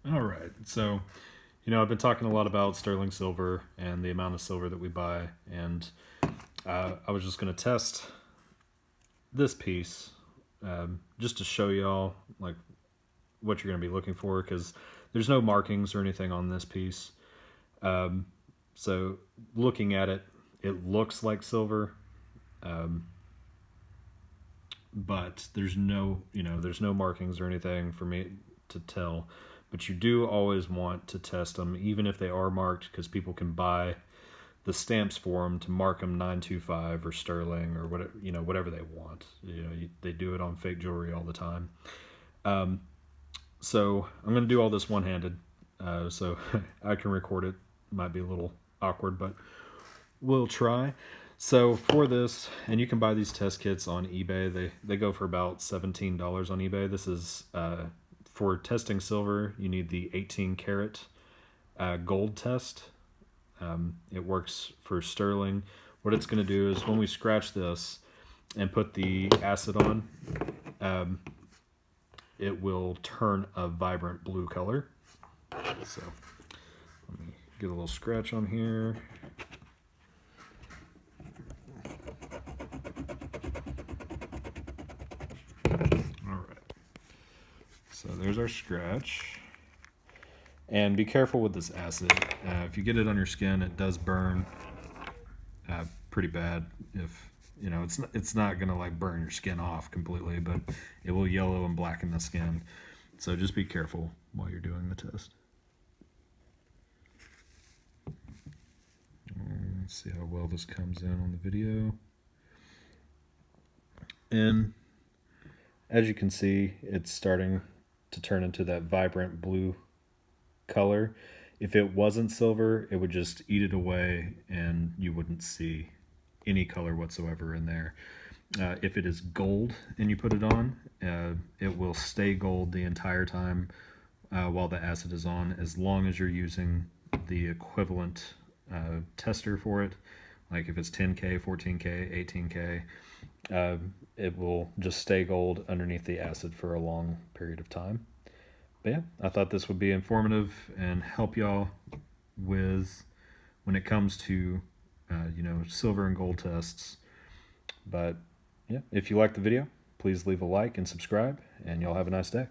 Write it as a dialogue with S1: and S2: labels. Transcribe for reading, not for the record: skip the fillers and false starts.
S1: All right. So, I've been talking a lot about sterling silver and the amount of silver that we buy, and I was just going to test this piece just to show y'all like what you're going to be looking for because there's no markings or anything on this piece. So, looking at it, it looks like silver, um, but there's no markings or anything for me to tell. But you do always want to test them, even if they are marked, because people can buy the stamps for them to mark them 925 or sterling or whatever whatever they want. They do it on fake jewelry all the time. So I'm going to do all this one-handed, so I can record it. Might be a little awkward, but we'll try. So for this, and you can buy these test kits on eBay. They go for about $17 on eBay. This is for testing silver. You need the 18 karat gold test. It works for sterling. What it's going to do is when we scratch this and put the acid on, it will turn a vibrant blue color. So let me get a little scratch on here. All right. So there's our scratch. And be careful with this acid. If you get it on your skin, it does burn pretty bad. If it's not gonna like burn your skin off completely, but it will yellow and blacken the skin. So just be careful while you're doing the test. Let's see how well this comes in on the video. And as you can see, it's starting to turn into that vibrant blue color. If it wasn't silver, it would just eat it away and you wouldn't see any color whatsoever in there. If it is gold and you put it on, it will stay gold the entire time while the acid is on, as long as you're using the equivalent tester for it. Like if it's 10K, 14K, 18K, it will just stay gold underneath the acid for a long period of time. But yeah, I thought this would be informative and help y'all with when it comes to silver and gold tests. But yeah, if you like the video, please leave a like and subscribe, and y'all have a nice day.